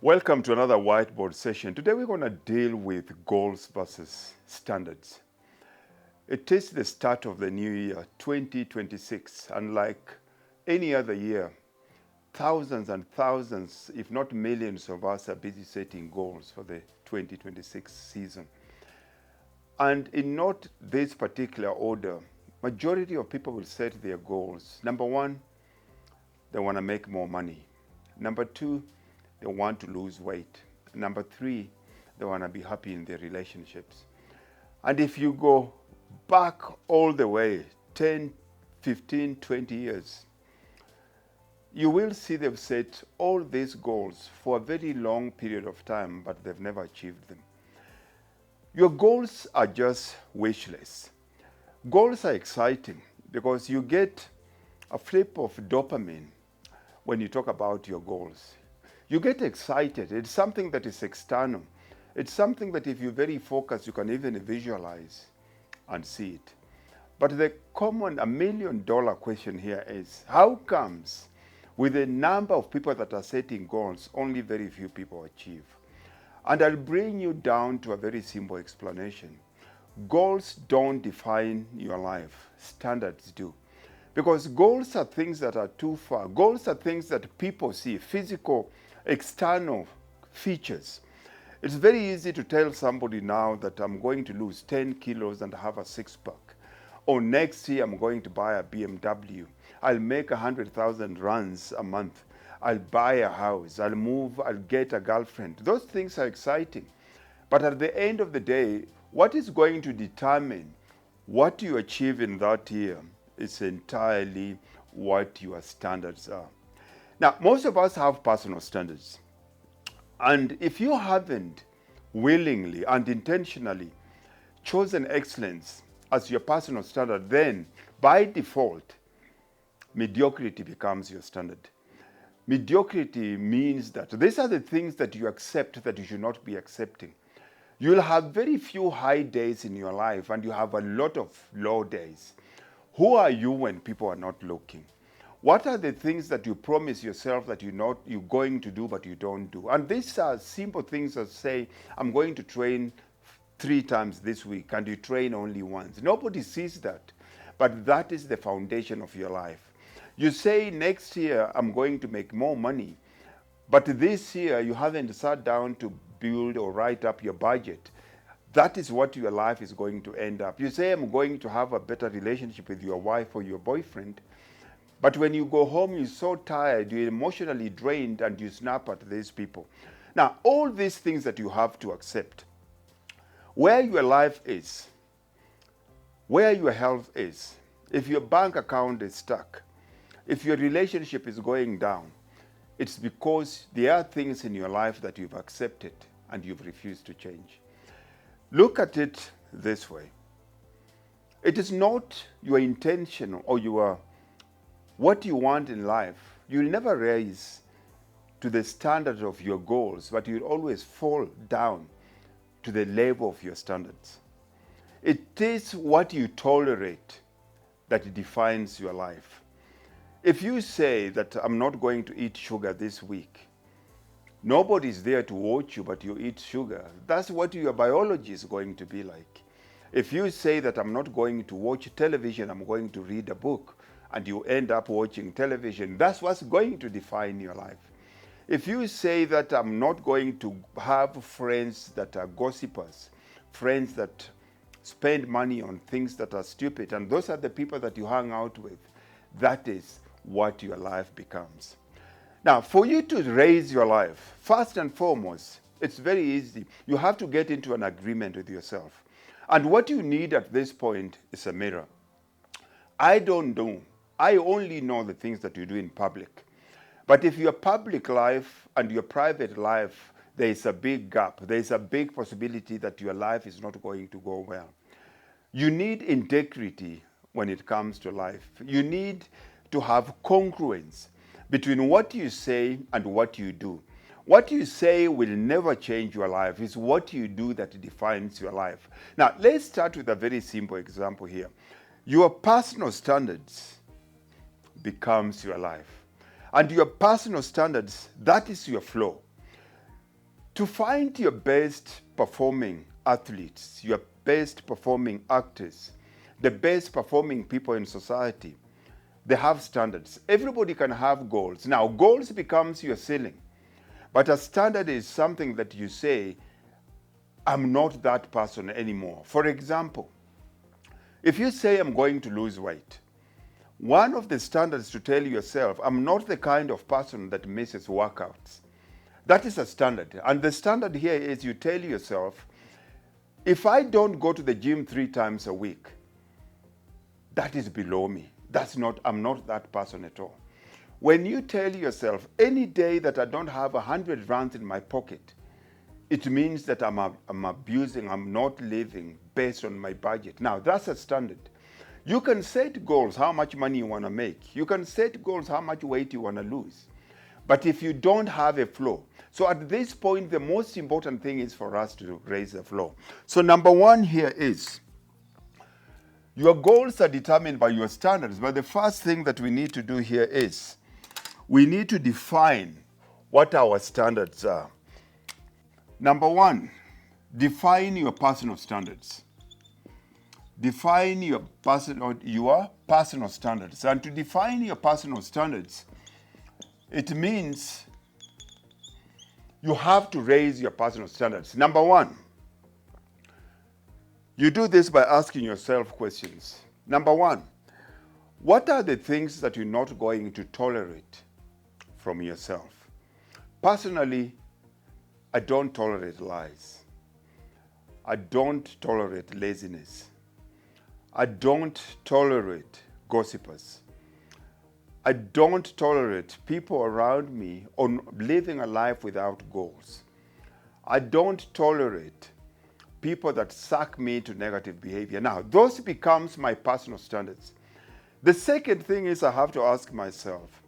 Welcome to another whiteboard session. Today we're going to deal with goals versus standards. It is the start of the new year, 2026, and like any other year, thousands and thousands, if not millions of us are busy setting goals for the 2026 season. And in not this particular order, majority of people will set their goals. Number one, they want to make more money. Number two, they want to lose weight. Number three, they want to be happy in their relationships. And if you go back all the way, 10, 15, 20 years, you will see they've set all these goals for a very long period of time, but they've never achieved them. Your goals are just wish lists. Goals are exciting because you get a flip of dopamine when you talk about your goals. You get excited. It's something that is external. It's something that if you're very focused, you can even visualize and see it. But the common $1 million question here is, how comes with the number of people that are setting goals, only very few people achieve? And I'll bring you down to a very simple explanation. Goals don't define your life. Standards do. Because goals are things that are too far. Goals are things that people see, physical, external features. It's very easy to tell somebody now that I'm going to lose 10 kilos and have a six-pack. Or next year I'm going to buy a BMW. I'll make 100,000 runs a month. I'll buy a house. I'll move. I'll get a girlfriend. Those things are exciting. But at the end of the day, what is going to determine what you achieve in that year is entirely what your standards are. Now, most of us have personal standards. And if you haven't willingly and intentionally chosen excellence as your personal standard, then by default, mediocrity becomes your standard. Mediocrity means that these are the things that you accept that you should not be accepting. You'll have very few high days in your life and you have a lot of low days. Who are you when people are not looking? What are the things that you promise yourself that you're going to do but you don't do? And these are simple things that say, I'm going to train 3 times this week, and you train only once. Nobody sees that, but that is the foundation of your life. You say next year, I'm going to make more money, but this year you haven't sat down to build or write up your budget. That is what your life is going to end up. You say, I'm going to have a better relationship with your wife or your boyfriend, but when you go home, you're so tired, you're emotionally drained, and you snap at these people. Now, all these things that you have to accept, where your life is, where your health is, if your bank account is stuck, if your relationship is going down, it's because there are things in your life that you've accepted and you've refused to change. Look at it this way. It is not your intention or what you want in life. You'll never rise to the standard of your goals, but you'll always fall down to the level of your standards. It is what you tolerate that defines your life. If you say that I'm not going to eat sugar this week, nobody's there to watch you, but you eat sugar. That's what your biology is going to be like. If you say that I'm not going to watch television, I'm going to read a book, and you end up watching television, that's what's going to define your life. If you say that I'm not going to have friends that are gossipers, friends that spend money on things that are stupid, and those are the people that you hang out with, that is what your life becomes. Now, for you to raise your life, first and foremost, it's very easy. You have to get into an agreement with yourself. And what you need at this point is a mirror. I don't know. I only know the things that you do in public. But if your public life and your private life, there is a big gap. There is a big possibility that your life is not going to go well. You need integrity when it comes to life. You need to have congruence between what you say and what you do. What you say will never change your life. It's what you do that defines your life. Now, let's start with a very simple example here. Your personal standards becomes your life. And your personal standards, that is your flow. To find your best performing athletes, your best performing actors, the best performing people in society, they have standards. Everybody can have goals. Now, goals becomes your ceiling. But a standard is something that you say, I'm not that person anymore. For example, if you say I'm going to lose weight, one of the standards to tell yourself, I'm not the kind of person that misses workouts. That is a standard. And the standard here is you tell yourself, if I don't go to the gym 3 times a week, that is below me. I'm not that person at all. When you tell yourself, any day that I don't have 100 rands in my pocket, it means that I'm abusing, I'm not living based on my budget. Now, that's a standard. You can set goals, how much money you want to make. You can set goals, how much weight you want to lose. But if you don't have a flow, so at this point, the most important thing is for us to raise the flow. So number 1 here is, your goals are determined by your standards. But the first thing that we need to do here is, we need to define what our standards are. Number 1, define your personal standards. Define your personal standards. And to define your personal standards, it means you have to raise your personal standards. Number 1, you do this by asking yourself questions. Number 1, what are the things that you're not going to tolerate from yourself? Personally, I don't tolerate lies. I don't tolerate laziness. I don't tolerate gossipers. I don't tolerate people around me on living a life without goals. I don't tolerate people that suck me to negative behavior. Now, those becomes my personal standards. The second thing is I have to ask myself,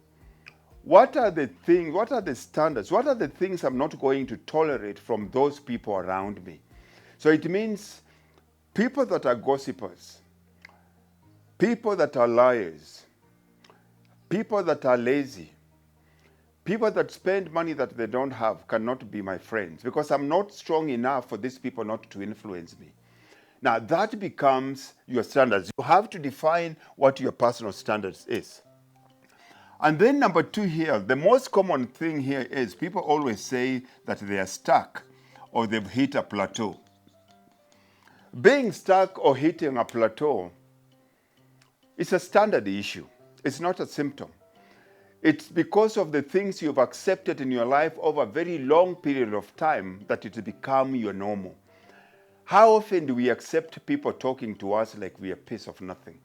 what are the standards, what are the things I'm not going to tolerate from those people around me? So it means people that are gossipers, people that are liars, people that are lazy, people that spend money that they don't have cannot be my friends, because I'm not strong enough for these people not to influence me. Now that becomes your standards. You have to define what your personal standards is. And then number 2 here, the most common thing here is people always say that they are stuck or they've hit a plateau. Being stuck or hitting a plateau is a standard issue. It's not a symptom. It's because of the things you've accepted in your life over a very long period of time that it become your normal. How often do we accept people talking to us like we are a piece of nothing?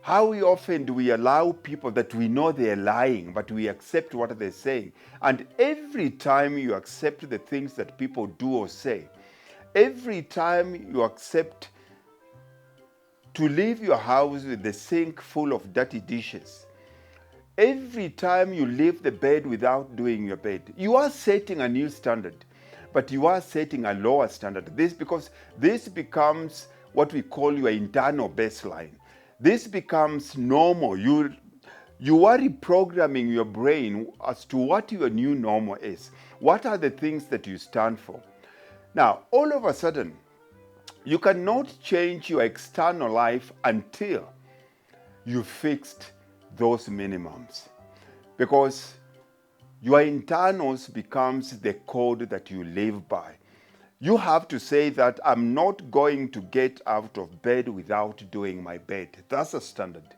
How often do we allow people that we know they're lying, but we accept what they're saying? And every time you accept the things that people do or say, every time you accept to leave your house with the sink full of dirty dishes, every time you leave the bed without doing your bed, you are setting a new standard, but you are setting a lower standard. Because this becomes what we call your internal baseline. This becomes normal. You are reprogramming your brain as to what your new normal is. What are the things that you stand for? Now, all of a sudden, you cannot change your external life until you fixed those minimums. Because your internals becomes the code that you live by. You have to say that I'm not going to get out of bed without doing my bed. That's a standard.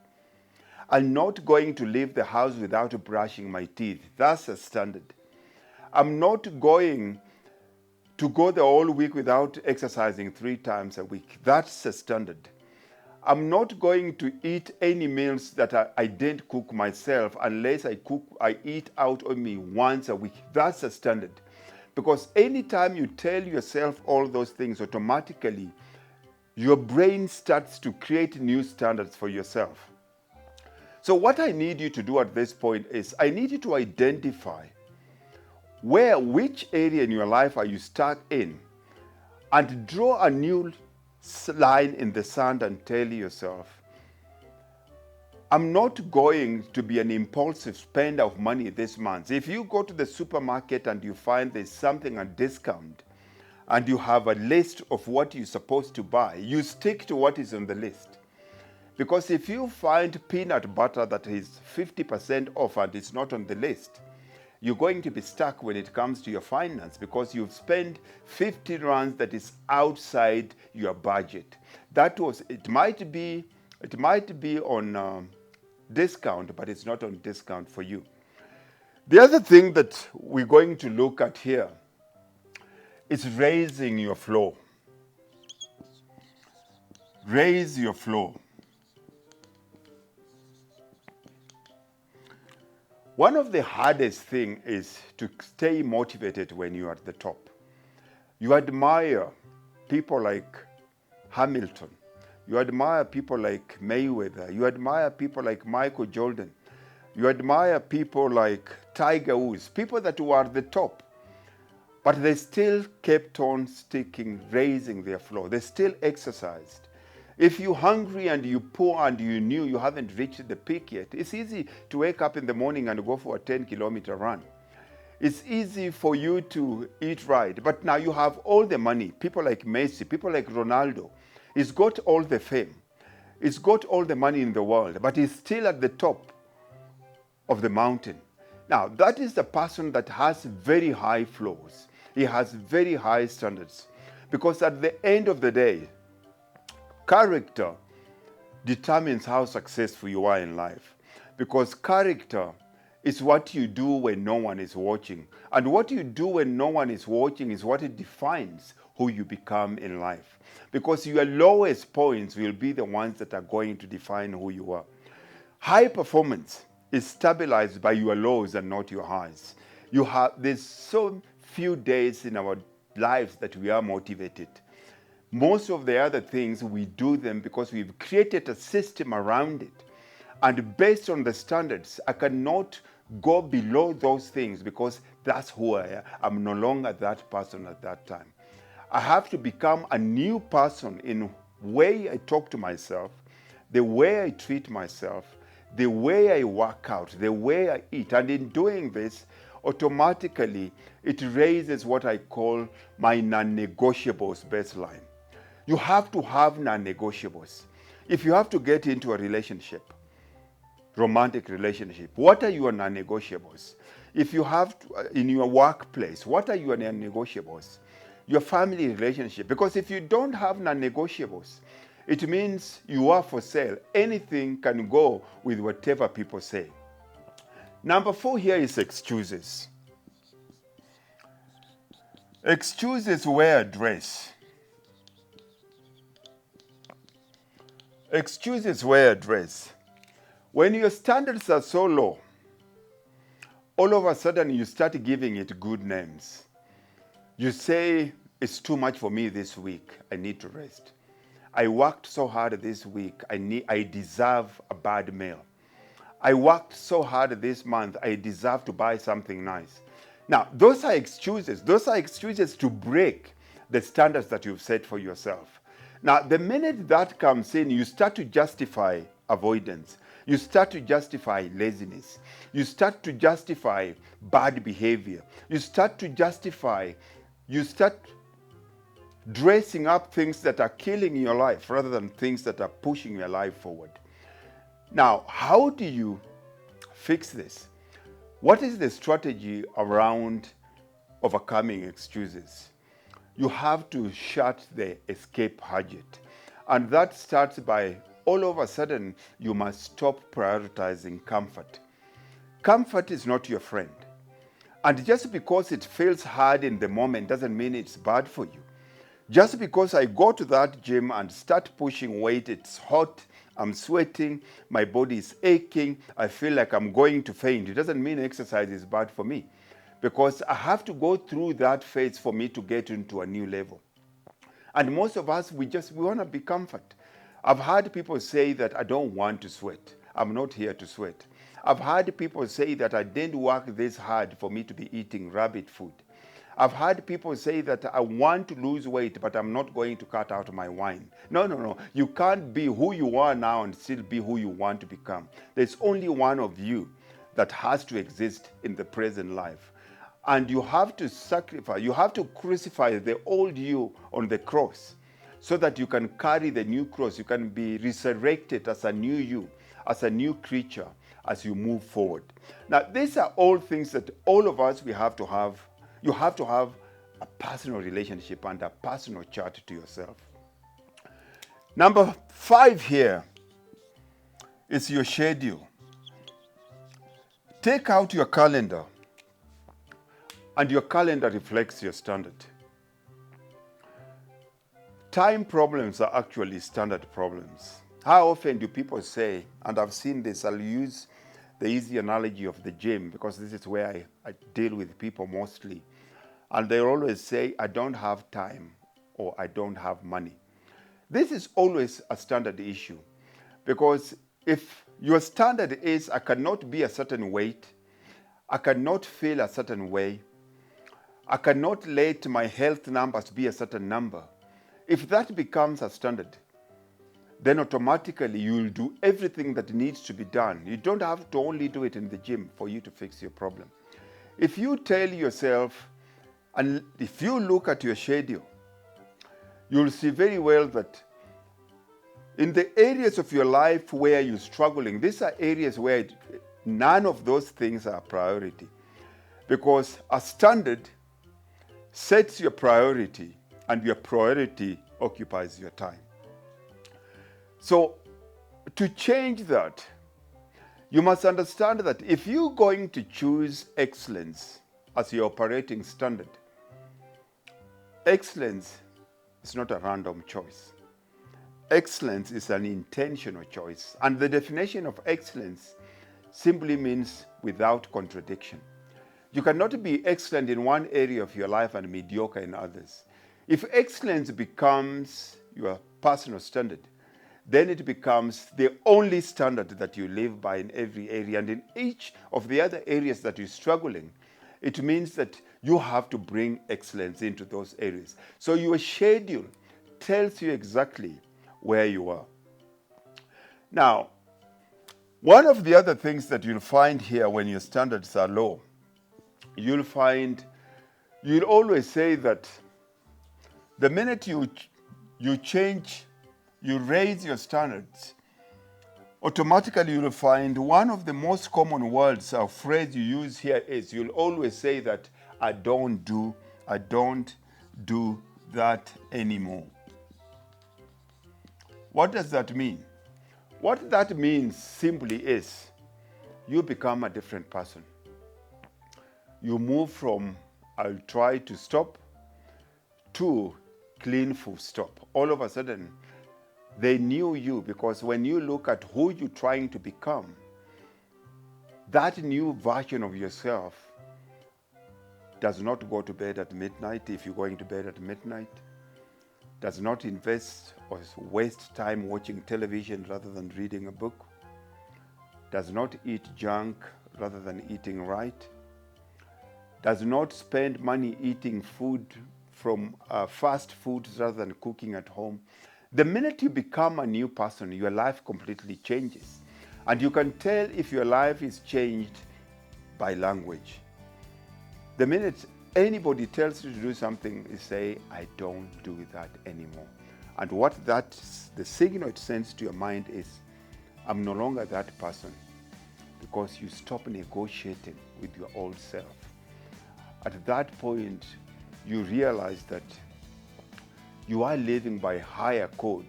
I'm not going to leave the house without brushing my teeth. That's a standard. I'm not going to go the whole week without exercising 3 times a week. That's a standard. I'm not going to eat any meals that I didn't cook myself unless I eat out only once a week. That's a standard. Because anytime you tell yourself all those things, automatically your brain starts to create new standards for yourself. So what I need you to do at this point is, I need you to identify which area in your life are you stuck in, and draw a new line in the sand and tell yourself, I'm not going to be an impulsive spender of money this month. If you go to the supermarket and you find there's something on discount and you have a list of what you're supposed to buy, you stick to what is on the list. Because if you find peanut butter that is 50% off and it's not on the list, you're going to be stuck when it comes to your finance because you've spent 50 rands that is outside your budget. It might be on discount, but it's not on discount for you. The other thing that we're going to look at here is raising your flow. Raise your flow. One of the hardest things is to stay motivated when you're at the top. You admire people like Hamilton. You admire people like Mayweather. You admire people like Michael Jordan. You admire people like Tiger Woods, people that were at the top. But they still kept on raising their flow. They still exercised. If you're hungry and you're poor and you knew you haven't reached the peak yet, it's easy to wake up in the morning and go for a 10-kilometer run. It's easy for you to eat right. But now you have all the money. People like Messi, people like Ronaldo. He's got all the fame. He's got all the money in the world, but he's still at the top of the mountain. Now, that is the person that has very high flows. He has very high standards. Because at the end of the day, character determines how successful you are in life. Because character is what you do when no one is watching. And what you do when no one is watching is what it defines who you become in life. Because your lowest points will be the ones that are going to define who you are. High performance is stabilized by your lows and not your highs. There's so few days in our lives that we are motivated. Most of the other things, we do them because we've created a system around it. And based on the standards, I cannot go below those things because that's who I am. I'm no longer that person at that time. I have to become a new person in the way I talk to myself, the way I treat myself, the way I work out, the way I eat. And in doing this, automatically, it raises what I call my non-negotiables baseline. You have to have non-negotiables. If you have to get into a relationship, romantic relationship, what are your non-negotiables? If you have to, in your workplace, what are your non-negotiables? Your family relationship. Because if you don't have non-negotiables, it means you are for sale. Anything can go with whatever people say. Number 4 here is excuses. Excuses wear a dress. Excuses wear a dress. When your standards are so low, all of a sudden you start giving it good names. You say, it's too much for me this week. I need to rest. I worked so hard this week. I deserve a bad meal. I worked so hard this month. I deserve to buy something nice. Now, those are excuses. Those are excuses to break the standards that you've set for yourself. Now, the minute that comes in, you start to justify avoidance. You start to justify laziness. You start to justify bad behavior. You start dressing up things that are killing your life rather than things that are pushing your life forward. Now, how do you fix this? What is the strategy around overcoming excuses? You have to shut the escape gadget. And that starts by all of a sudden, you must stop prioritizing comfort. Comfort is not your friend. And just because it feels hard in the moment doesn't mean it's bad for you. Just because I go to that gym and start pushing weight, it's hot, I'm sweating, my body is aching, I feel like I'm going to faint. It doesn't mean exercise is bad for me, because I have to go through that phase for me to get into a new level. And most of us, we want to be comfort. I've heard people say that I don't want to sweat. I'm not here to sweat. I've heard people say that I didn't work this hard for me to be eating rabbit food. I've had people say that I want to lose weight, but I'm not going to cut out my wine. No, no, no. You can't be who you are now and still be who you want to become. There's only one of you that has to exist in the present life. And you have to sacrifice, you have to crucify the old you on the cross so that you can carry the new cross. You can be resurrected as a new you, as a new creature as you move forward. Now, these are all things that all of us, we have to have. You have to have a personal relationship and a personal chart to yourself. Number 5 here is your schedule. Take out your calendar, and your calendar reflects your standard. Time problems are actually standard problems. How often do people say, and I've seen this, I'll use the easy analogy of the gym because this is where I deal with people mostly. And they always say, I don't have time or I don't have money. This is always a standard issue because if your standard is, I cannot be a certain weight, I cannot feel a certain way, I cannot let my health numbers be a certain number. If that becomes a standard, then automatically you will do everything that needs to be done. You don't have to only do it in the gym for you to fix your problem. If you tell yourself, and if you look at your schedule, you'll see very well that in the areas of your life where you're struggling, these are areas where none of those things are a priority. Because a standard sets your priority, and your priority occupies your time. So to change that, you must understand that if you're going to choose excellence as your operating standard, excellence is not a random choice. Excellence is an intentional choice. And the definition of excellence simply means without contradiction. You cannot be excellent in one area of your life and mediocre in others. If excellence becomes your personal standard, then it becomes the only standard that you live by in every area. And in each of the other areas that you're struggling, it means that you have to bring excellence into those areas. So your schedule tells you exactly where you are. Now, one of the other things that you'll find here when your standards are low, you'll always say that the minute you raise your standards, automatically you'll find one of the most common words or phrase you use here is you'll always say that I don't do that anymore. What does that mean? What that means simply is you become a different person. You move from I'll try to stop to clean full stop. All of a sudden, they knew you, because when you look at who you're trying to become, that new version of yourself does not go to bed at midnight if you're going to bed at midnight, does not invest or waste time watching television rather than reading a book, does not eat junk rather than eating right, does not spend money eating food from fast food rather than cooking at home. The minute you become a new person, your life completely changes. And you can tell if your life is changed by language. The minute anybody tells you to do something, you say, I don't do that anymore. And the signal it sends to your mind is, I'm no longer that person, because you stop negotiating with your old self. At that point, you realize that you are living by higher code,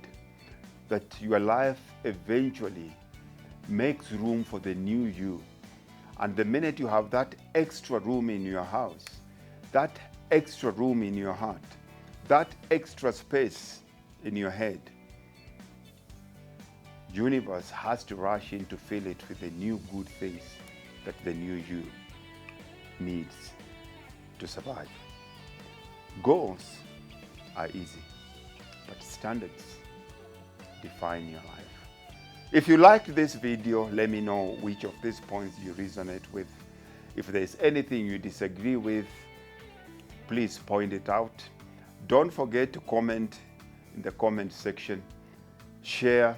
that your life eventually makes room for the new you. And the minute you have that extra room in your house, that extra room in your heart, that extra space in your head, universe has to rush in to fill it with the new good things that the new you needs to survive. Goals are easy, but standards define your life. If you liked this video, let me know which of these points you resonate with. If there's anything you disagree with, please point it out. Don't forget to comment in the comment section, share,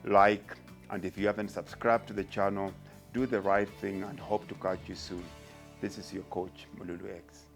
like, and if you haven't subscribed to the channel, do the right thing and hope to catch you soon. This is your coach, Mululu X.